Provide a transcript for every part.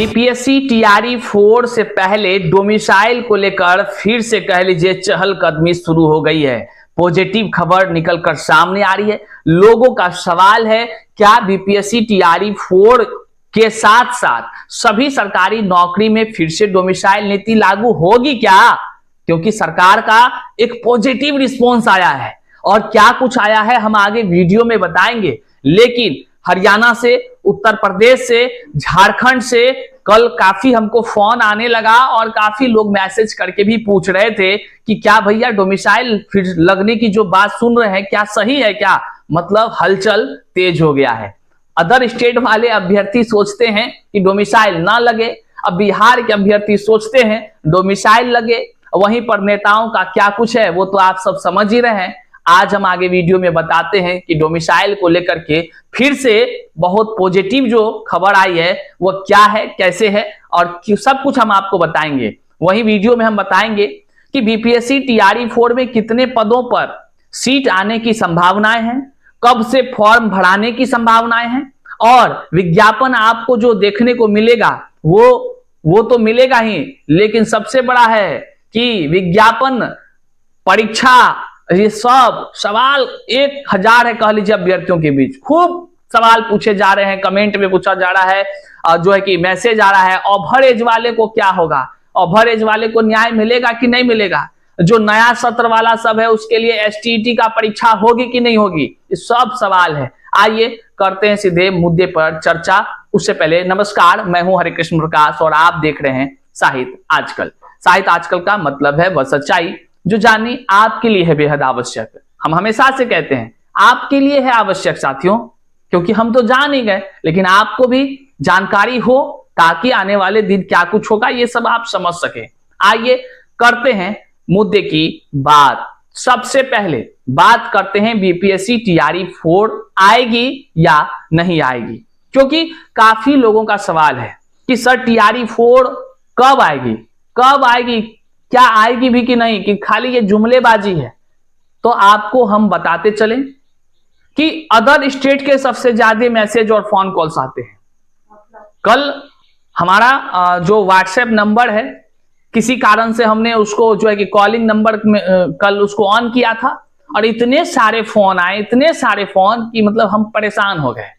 BPSC TRE 4 से पहले domicile को लेकर फिर से कह लीजिए चहलकदमी शुरू हो गई है। पॉजिटिव खबर निकलकर सामने आ रही है। लोगों का सवाल है, क्या बीपीएससी टीआरई 4 के साथ साथ सभी सरकारी नौकरी में फिर से डोमिसाइल नीति लागू होगी क्या? क्योंकि सरकार का एक पॉजिटिव रिस्पॉन्स आया है और क्या कुछ आया है हम आगे वीडियो में बताएंगे। लेकिन हरियाणा से, उत्तर प्रदेश से, झारखंड से कल काफी हमको फोन आने लगा और काफी लोग मैसेज करके भी पूछ रहे थे कि क्या भैया डोमिसाइल फिर लगने की जो बात सुन रहे हैं क्या सही है क्या? मतलब हलचल तेज हो गया है। अदर स्टेट वाले अभ्यर्थी सोचते हैं कि डोमिसाइल ना लगे, अब बिहार के अभ्यर्थी सोचते हैं डोमिसाइल लगे। वहीं पर नेताओं का क्या कुछ है वो तो आप सब समझ ही रहे हैं। आज हम आगे वीडियो में बताते हैं कि डोमिसाइल को लेकर के फिर से बहुत पॉजिटिव जो खबर आई है वो क्या है, कैसे है और सब कुछ हम आपको बताएंगे। वही वीडियो में हम बताएंगे कि बीपीएससी टीआरई 4 में कितने पदों पर सीट आने की संभावनाएं हैं, कब से फॉर्म भराने की संभावनाएं हैं और विज्ञापन आपको जो देखने को मिलेगा वो तो मिलेगा ही, लेकिन सबसे बड़ा है कि विज्ञापन, परीक्षा, ये सब सवाल 1000 है कह लीजिए अभ्यर्थियों के बीच। खूब सवाल पूछे जा रहे हैं, कमेंट में पूछा जा रहा है, जो है कि मैसेज आ रहा है ओवर एज वाले को क्या होगा, ओवर एज वाले को न्याय मिलेगा कि नहीं मिलेगा, जो नया सत्र वाला सब है उसके लिए एसटीईटी का परीक्षा होगी कि नहीं होगी, ये सब सवाल है। आइए करते हैं सीधे मुद्दे पर चर्चा। उससे पहले नमस्कार, मैं हूं हरिकृष्ण प्रकाश और आप देख रहे हैं साहित्य आजकल। साहित्य आजकल का मतलब है वह सच्चाई जो जाननी आपके लिए है बेहद आवश्यक। हम हमेशा से कहते हैं आपके लिए है आवश्यक साथियों, क्योंकि हम तो जान ही गए, लेकिन आपको भी जानकारी हो ताकि आने वाले दिन क्या कुछ होगा ये सब आप समझ सके। आइए करते हैं मुद्दे की बात। सबसे पहले बात करते हैं बीपीएससी टीआरई 4 आएगी या नहीं आएगी, क्योंकि काफी लोगों का सवाल है कि सर टीआरई 4 कब आएगी, कब आएगी, क्या आएगी भी कि नहीं, कि खाली ये जुमलेबाजी है। तो आपको हम बताते चलें कि अदर स्टेट के सबसे ज्यादा मैसेज और फोन कॉल्स आते हैं। कल हमारा जो व्हाट्सएप नंबर है, किसी कारण से हमने उसको जो है कि कॉलिंग नंबर में कल उसको ऑन किया था और इतने सारे फोन आए, इतने सारे फोन कि मतलब हम परेशान हो गए।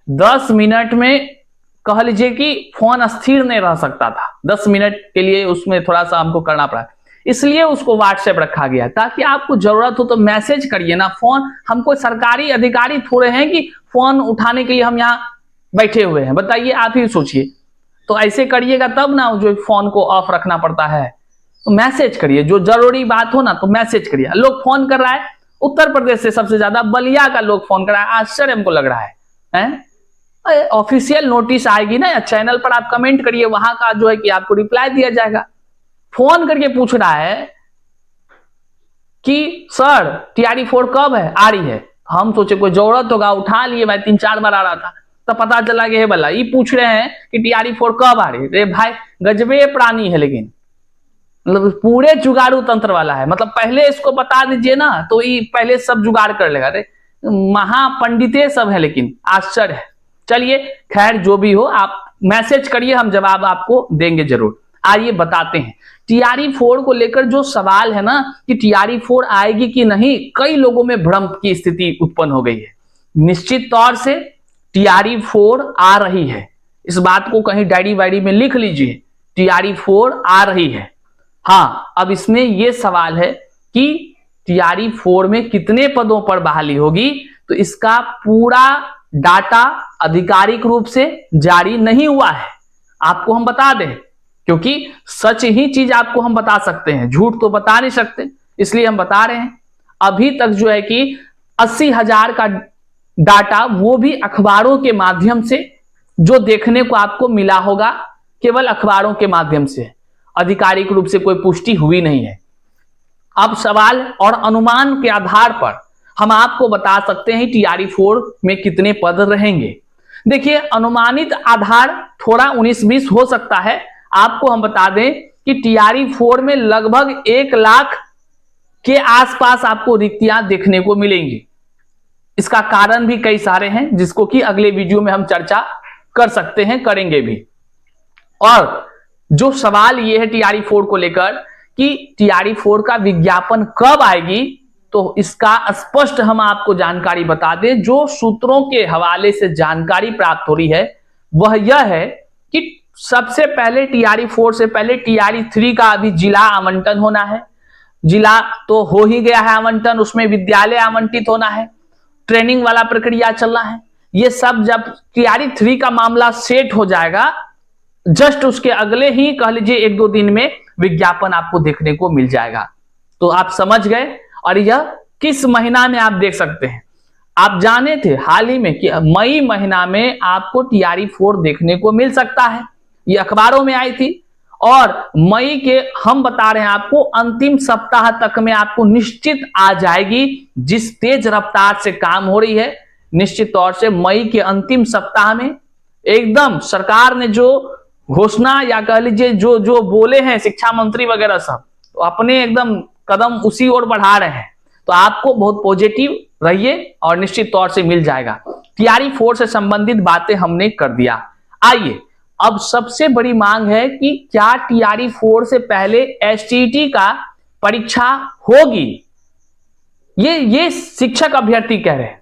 10 मिनट में कह लीजिए कि फोन अस्थिर नहीं रह सकता था। 10 मिनट के लिए उसमें थोड़ा सा हमको करना पड़ा, इसलिए उसको व्हाट्सएप रखा गया ताकि आपको जरूरत हो तो मैसेज करिए ना। फोन, हम कोई सरकारी अधिकारी थोड़े हैं कि फोन उठाने के लिए हम यहाँ बैठे हुए हैं, बताइए, आप ही सोचिए। तो ऐसे करिएगा तब ना, जो फोन को ऑफ रखना पड़ता है। तो मैसेज करिए, जो जरूरी बात हो ना तो मैसेज करिए। लोग फोन कर रहा है उत्तर प्रदेश से, सबसे ज्यादा बलिया का लोग फोन कर रहा है, आश्चर्य हमको लग रहा है। ऑफिशियल नोटिस आएगी ना, या चैनल पर आप कमेंट करिए, वहां का जो है कि आपको रिप्लाई दिया जाएगा। फोन करके पूछ रहा है कि सर टीआरई 4 कब है, आ रही है। हम सोचे कोई जरूरत होगा, उठा लिए भाई, 3-4 बार आ रहा था, तब पता चला कि हे भला ये पूछ रहे हैं कि टीआरई 4 कब आ रही है। रे भाई गजबे प्राणी है, लेकिन मतलब पूरे जुगाड़ू तंत्र वाला है। मतलब पहले इसको बता दीजिए ना तो ये पहले सब जुगाड़ कर लेगा। रे महापंडिते सब है, लेकिन आश्चर्य है। चलिए खैर, जो भी हो आप मैसेज करिए, हम जवाब आपको देंगे जरूर। आइए बताते हैं टीआरई 4 को लेकर जो सवाल है ना कि टीआरई 4 आएगी कि नहीं, कई लोगों में भ्रम की स्थिति उत्पन्न हो गई है। निश्चित तौर से टीआरई 4 आ रही है, इस बात को कहीं डायरी वायरी में लिख लीजिए, टीआरई 4 आ रही है। हाँ, अब इसमें यह सवाल है कि टीआरई 4 में कितने पदों पर बहाली होगी, तो इसका पूरा डाटा आधिकारिक रूप से जारी नहीं हुआ है। आपको हम बता दें, क्योंकि सच ही चीज आपको हम बता सकते हैं, झूठ तो बता नहीं सकते, इसलिए हम बता रहे हैं। अभी तक जो है कि 80,000 का डाटा, वो भी अखबारों के माध्यम से जो देखने को आपको मिला होगा, केवल अखबारों के माध्यम से, आधिकारिक रूप से कोई पुष्टि हुई नहीं है। अब सवाल और अनुमान के आधार पर हम आपको बता सकते हैं टीआरई 4 में कितने पद रहेंगे। देखिए, अनुमानित आधार थोड़ा 19-20 हो सकता है। आपको हम बता दें कि टीआरई 4 में लगभग 1 लाख के आसपास आपको रिक्तियां देखने को मिलेंगी। इसका कारण भी कई सारे हैं, जिसको कि अगले वीडियो में हम चर्चा कर सकते हैं, करेंगे भी। और जो सवाल ये है टीआरई 4 को लेकर कि टीआरई 4 का विज्ञापन कब आएगी, तो इसका स्पष्ट हम आपको जानकारी बता दें। जो सूत्रों के हवाले से जानकारी प्राप्त हो रही है वह यह है कि सबसे पहले टीआरई 4 से पहले टीआरई 3 का अभी जिला आवंटन होना है। जिला तो हो ही गया है आवंटन, उसमें विद्यालय आवंटित होना है, ट्रेनिंग वाला प्रक्रिया चलना है। ये सब जब टीआरई 3 का मामला सेट हो जाएगा, जस्ट उसके अगले ही कह लीजिए 1-2 दिन में विज्ञापन आपको देखने को मिल जाएगा। तो आप समझ गए। और यह किस महीना में आप देख सकते हैं, आप जाने थे हाल ही में कि मई महीना में आपको टीआरई 4 देखने को मिल सकता है, ये अखबारों में आई थी। और मई के हम बता रहे हैं आपको अंतिम सप्ताह तक में आपको निश्चित आ जाएगी। जिस तेज रफ्तार से काम हो रही है, निश्चित तौर से मई के अंतिम सप्ताह में एकदम सरकार ने जो घोषणा या कह लीजिए जो जो बोले हैं शिक्षा मंत्री वगैरह सब, तो अपने एकदम कदम उसी ओर बढ़ा रहे हैं। तो आपको बहुत पॉजिटिव रहिए और निश्चित तौर से मिल जाएगा। टीआरई 4 से संबंधित बातें हमने कर दिया। आइए अब सबसे बड़ी मांग है कि क्या टीआरई 4 से पहले एसटीईटी का परीक्षा होगी। ये शिक्षक अभ्यर्थी कह रहे हैं,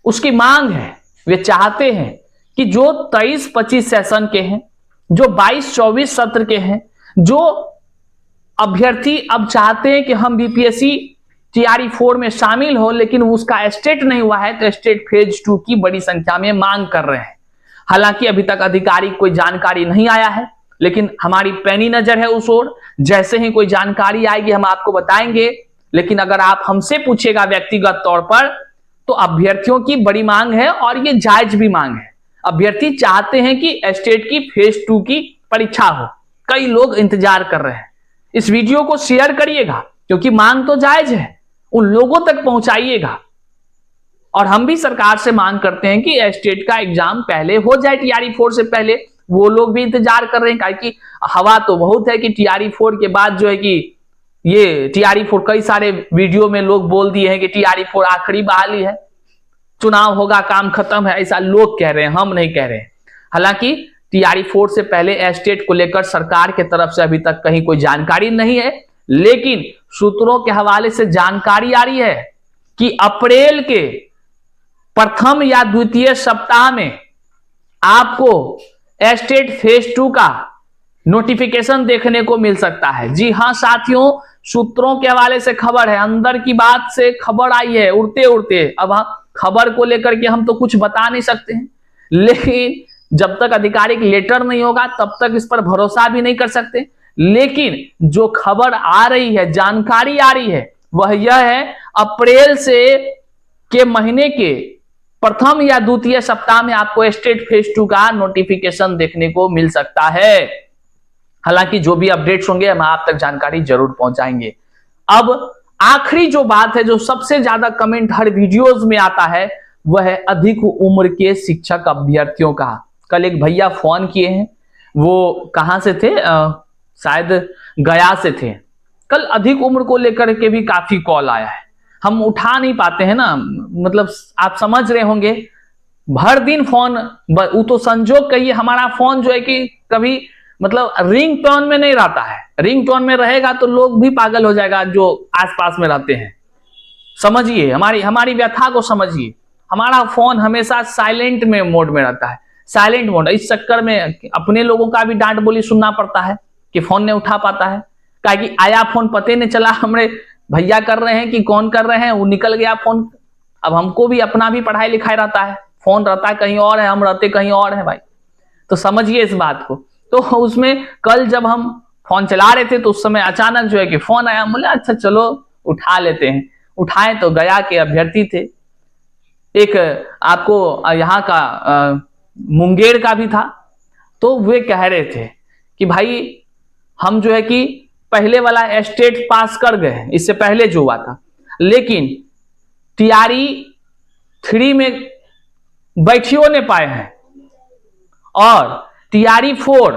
उसकी मांग है। वे चाहते हैं कि जो 23-25 सेशन के हैं, जो 22-24 सत्र के हैं, जो अभ्यर्थी अब चाहते हैं कि हम बीपीएससी टीआरई 4 में शामिल हो, लेकिन उसका स्टेट नहीं हुआ है, तो स्टेट फेज 2 की बड़ी संख्या में मांग कर रहे हैं। हालांकि अभी तक आधिकारिक कोई जानकारी नहीं आया है, लेकिन हमारी पैनी नजर है उस ओर। जैसे ही कोई जानकारी आएगी हम आपको बताएंगे। लेकिन अगर आप हमसे पूछेगा व्यक्तिगत तौर पर, तो अभ्यर्थियों की बड़ी मांग है और ये जायज भी मांग है। अभ्यर्थी चाहते हैं कि स्टेट की फेज 2 की परीक्षा हो। कई लोग इंतजार कर रहे हैं। इस वीडियो को शेयर करिएगा, क्योंकि मांग तो जायज है, उन लोगों तक पहुंचाइएगा। और हम भी सरकार से मांग करते हैं कि स्टेट का एग्जाम पहले हो जाए, टीआरई 4 से पहले। वो लोग भी इंतजार कर रहे हैं, कि हवा तो बहुत है कि टीआरई 4 के बाद जो है कि ये टीआरई 4, कई सारे वीडियो में लोग बोल दिए हैं कि टीआरई 4 आखिरी बहाली है, चुनाव होगा, काम खत्म है, ऐसा लोग कह रहे हैं, हम नहीं कह रहे हैं। हालांकि टीआरई 4 से पहले स्टेट को लेकर सरकार के तरफ से अभी तक कहीं कोई जानकारी नहीं है, लेकिन सूत्रों के हवाले से जानकारी आ रही है कि अप्रैल के प्रथम या द्वितीय सप्ताह में आपको स्टेट फेज 2 का नोटिफिकेशन देखने को मिल सकता है। जी हां साथियों, सूत्रों के हवाले से खबर है, अंदर की बात से खबर आई है उड़ते उड़ते। अब खबर को लेकर के हम तो कुछ बता नहीं सकते हैं, लेकिन जब तक आधिकारिक लेटर नहीं होगा तब तक इस पर भरोसा भी नहीं कर सकते। लेकिन जो खबर आ रही है, जानकारी आ रही है, वह यह है अप्रैल से के महीने के प्रथम या द्वितीय सप्ताह में आपको स्टेट फेज 2 का नोटिफिकेशन देखने को मिल सकता है। हालांकि जो भी अपडेट्स होंगे हम आप तक जानकारी जरूर पहुंचाएंगे। अब आखिरी जो बात है, जो सबसे ज्यादा कमेंट हर वीडियोस में आता है, वह है अधिक उम्र के शिक्षक अभ्यर्थियों का। कल एक भैया फोन किए हैं, वो कहां से थे, शायद गया से थे। कल अधिक उम्र को लेकर के भी काफी कॉल आया है, हम उठा नहीं पाते हैं ना, मतलब आप समझ रहे होंगे, भर दिन फोन। वो तो संजोग कहिए, हमारा फोन जो है कि कभी मतलब रिंग टोन में नहीं रहता है। रिंग टोन में रहेगा तो लोग भी पागल हो जाएगा जो आसपास में रहते हैं। समझिए, हमारी व्यथा को समझिए। हमारा फोन हमेशा साइलेंट में मोड में रहता है, साइलेंट मोड। इस चक्कर में अपने लोगों का भी डांट बोली सुनना पड़ता है कि फोन नहीं उठा पाता है, कि आया फोन पते नहीं चला, हमारे भैया कर रहे हैं कि कौन कर रहे हैं, वो निकल गया फोन। अब हमको भी अपना भी पढ़ाई लिखाई रहता है, फोन रहता है कहीं और है, हम रहते कहीं और है भाई। तो समझिए इस बात को। तो उसमें कल जब हम फोन चला रहे थे तो उस समय अचानक जो है कि फोन आया, बोले अच्छा चलो उठा लेते हैं। उठाए तो गया के अभ्यर्थी थे, एक आपको यहाँ का मुंगेर का भी था। तो वे कह रहे थे कि भाई हम जो है कि पहले वाला स्टेट पास कर गए, इससे पहले जो हुआ था, लेकिन टीआरई 3 में बैठियो नहीं पाए हैं, और टीआरई 4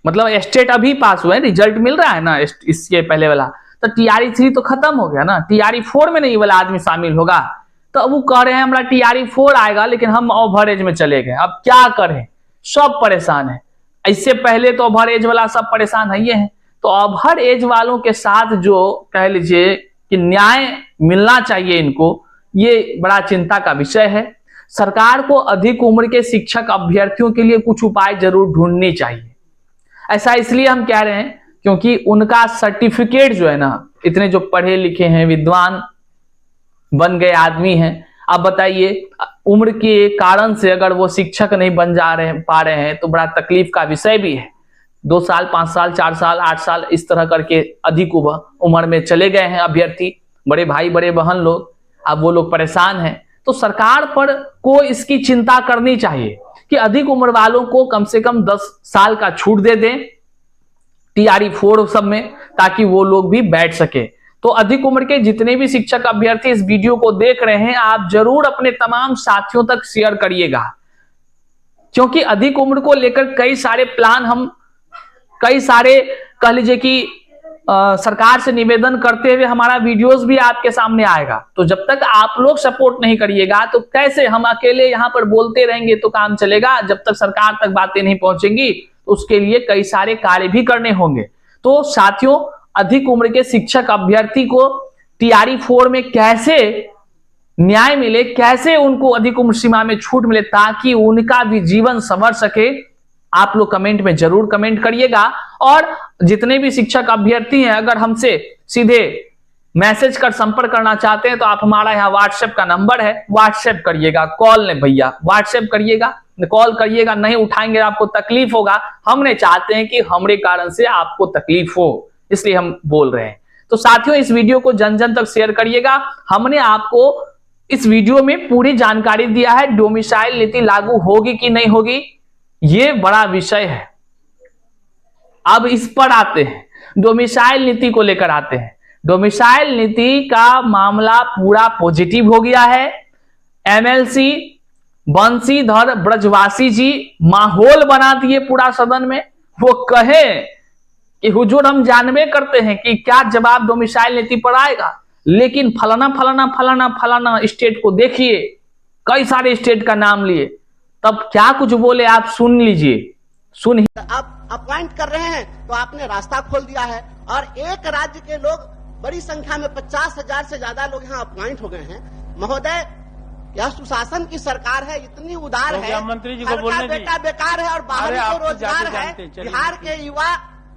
मतलब स्टेट अभी पास हुए, रिजल्ट मिल रहा है ना इसके पहले वाला, तो टीआरई 3 तो खत्म हो गया ना, टीआरई 4 में नहीं वाला आदमी शामिल होगा। तो अब वो कह रहे हैं हमारा टीआरई 4 आएगा, लेकिन हम ओवरेज में चले गए, अब क्या करें, सब परेशान है। इससे पहले तो ओवर एज वाला सब परेशान है ही है, तो ओवर एज वालों के साथ जो कह लीजिए कि न्याय मिलना चाहिए इनको, ये बड़ा चिंता का विषय है। सरकार को अधिक उम्र के शिक्षक अभ्यर्थियों के लिए कुछ उपाय जरूर ढूंढने चाहिए। ऐसा इसलिए हम कह रहे हैं क्योंकि उनका सर्टिफिकेट जो है ना, इतने जो पढ़े लिखे हैं, विद्वान बन गए आदमी हैं, अब बताइए उम्र के कारण से अगर वो शिक्षक नहीं बन पा रहे हैं तो बड़ा तकलीफ का विषय भी है। 2 साल, 5 साल, 4 साल, 8 साल इस तरह करके अधिक उम्र में चले गए हैं अभ्यर्थी, बड़े भाई बड़े बहन लोग, अब वो लोग परेशान हैं। तो सरकार पर को इसकी चिंता करनी चाहिए कि अधिक उम्र वालों को कम से कम 10 साल का छूट दे दें TRE 4 सब में, ताकि वो लोग भी बैठ सके। तो अधिक उम्र के जितने भी शिक्षक अभ्यर्थी इस वीडियो को देख रहे हैं, आप जरूर अपने तमाम साथियों तक शेयर करिएगा, क्योंकि अधिक उम्र को लेकर कई सारे प्लान हम कई सारे कह लीजिए कि सरकार से निवेदन करते हुए हमारा वीडियोस भी आपके सामने आएगा। तो जब तक आप लोग सपोर्ट नहीं करिएगा तो कैसे हम अकेले यहां पर बोलते रहेंगे तो काम चलेगा। जब तक सरकार तक बातें नहीं पहुंचेंगी तो उसके लिए कई सारे कार्य भी करने होंगे। तो साथियों, अधिक उम्र के शिक्षक अभ्यर्थी को TRE 4 में कैसे न्याय मिले, कैसे उनको अधिक उम्र सीमा में छूट मिले ताकि उनका भी जीवन संवर सके, आप लोग कमेंट में जरूर कमेंट करिएगा। और जितने भी शिक्षक अभ्यर्थी हैं, अगर हमसे सीधे मैसेज कर संपर्क करना चाहते हैं तो आप हमारा यहाँ व्हाट्सएप का नंबर है, व्हाट्सएप करिएगा, कॉल नहीं भैया, व्हाट्सएप करिएगा, कॉल करिएगा, नहीं उठाएंगे आपको तकलीफ होगा। हम नहीं चाहते हैं कि हमारे कारण से आपको तकलीफ हो, इसलिए हम बोल रहे हैं। तो साथियों, इस वीडियो को जन जन तक शेयर करिएगा। हमने आपको इस वीडियो में पूरी जानकारी दिया है, डोमिसाइल नीति लागू होगी कि नहीं होगी, ये बड़ा विषय है। अब इस पर आते हैं, डोमिसाइल नीति को लेकर आते हैं। डोमिसाइल नीति का मामला पूरा पॉजिटिव हो गया है। MLC बंशीधर ब्रजवासी जी माहौल बना दिए पूरा सदन में। वो कहे कि हुजूर हम जानबे करते हैं कि क्या जवाब डोमिसाइल नीति पर आएगा, लेकिन फलाना फलाना फलाना फलाना स्टेट को देखिए, कई सारे स्टेट का नाम लिए, तब क्या कुछ बोले आप सुन लीजिए। सुन आप अपॉइंट कर रहे हैं तो आपने रास्ता खोल दिया है, और एक राज्य के लोग बड़ी संख्या में 50,000 से ज्यादा लोग यहाँ अपॉइंट हो गए हैं। महोदय, यह सुशासन की सरकार है, इतनी उदार है, मंत्री जी को बोलने बेटा बेकार है और बाहर को रोजगार है। बिहार के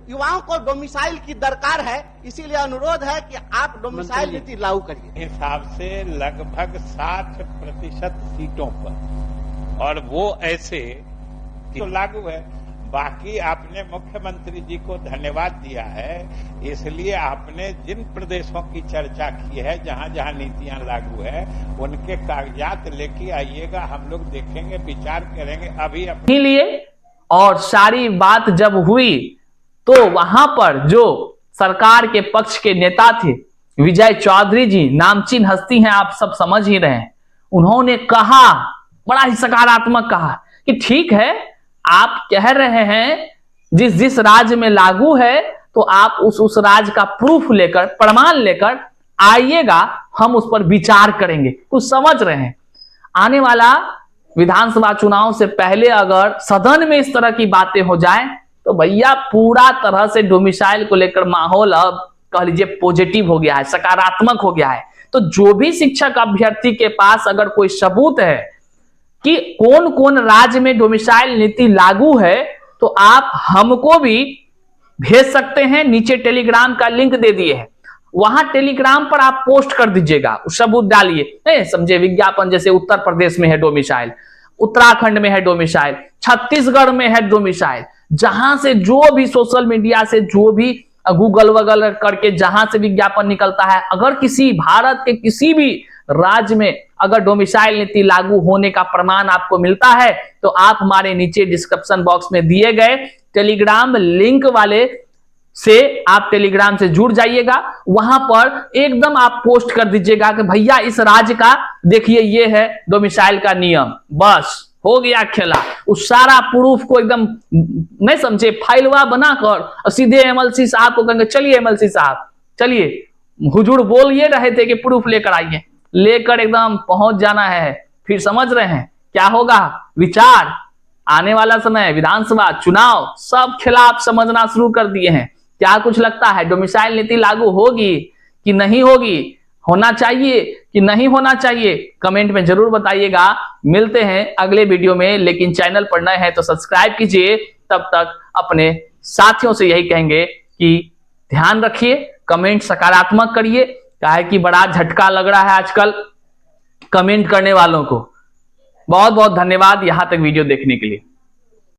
युवाओं को डोमिसाइल की दरकार है, इसीलिए अनुरोध है कि आप डोमिसाइल नीति लागू करिए। हिसाब से लगभग 60% सीटों पर, और वो ऐसे तो लागू है। बाकी आपने मुख्यमंत्री जी को धन्यवाद दिया है, इसलिए आपने जिन प्रदेशों की चर्चा की है जहां जहां नीतियां लागू है उनके कागजात लेके आइएगा, हम लोग देखेंगे, विचार करेंगे। अभी लिए और सारी बात जब हुई तो वहां पर जो सरकार के पक्ष के नेता थे, विजय चौधरी जी नामचीन हस्ती हैं, आप सब समझ ही रहे हैं, उन्होंने कहा, बड़ा ही सकारात्मक कहा कि ठीक है, आप कह रहे हैं जिस जिस राज्य में लागू है तो आप उस राज्य का प्रूफ लेकर, प्रमाण लेकर आइएगा, हम उस पर विचार करेंगे। कुछ समझ रहे हैं, आने वाला विधानसभा चुनाव से पहले अगर सदन में इस तरह की बातें हो जाएं तो भैया पूरा तरह से डोमिसाइल को लेकर माहौल अब कह लीजिए पॉजिटिव हो गया है, सकारात्मक हो गया है। तो जो भी शिक्षक अभ्यर्थी के पास अगर कोई सबूत है कि कौन कौन राज्य में डोमिसाइल नीति लागू है तो आप हमको भी भेज सकते हैं। नीचे टेलीग्राम का लिंक दे दिए है, वहां टेलीग्राम पर आप पोस्ट कर दीजिएगा, सबूत डालिए। नहीं समझे, विज्ञापन जैसे उत्तर प्रदेश में है डोमिसाइल, उत्तराखंड में है डोमिसाइल, छत्तीसगढ़ में है डोमिसाइल, जहां से जो भी सोशल मीडिया से, जो भी गूगल वगल करके जहां से विज्ञापन निकलता है, अगर किसी भारत के किसी भी राज्य में अगर डोमिसाइल नीति लागू होने का प्रमाण आपको मिलता है तो आप हमारे नीचे डिस्क्रिप्शन बॉक्स में दिए गए टेलीग्राम लिंक वाले से आप टेलीग्राम से जुड़ जाइएगा। वहां पर एकदम आप पोस्ट कर दीजिएगा कि भैया इस राज्य का देखिए ये है डोमिसाइल का नियम, बस हो गया खेला। उस सारा प्रूफ को एकदम नहीं समझे फाइलवा बनाकर सीधे MLC साहब को कहेंगे, चलिए MLC साहब चलिए, हुजूर बोल ये रहे थे कि प्रूफ लेकर आइए, लेकर एकदम पहुंच जाना है। फिर समझ रहे हैं क्या होगा, विचार आने वाला समय, विधानसभा चुनाव, सब खिलाफ समझना शुरू कर दिए हैं। क्या कुछ लगता है, डोमिसाइल नीति लागू होगी कि नहीं होगी, होना चाहिए कि नहीं होना चाहिए, कमेंट में जरूर बताइएगा। मिलते हैं अगले वीडियो में, लेकिन चैनल पर नए हैं तो सब्सक्राइब कीजिए। तब तक अपने साथियों से यही कहेंगे कि ध्यान रखिए, कमेंट सकारात्मक करिए, काहे कि बड़ा झटका लग रहा है आजकल कमेंट करने वालों को। बहुत बहुत धन्यवाद यहां तक वीडियो देखने के लिए।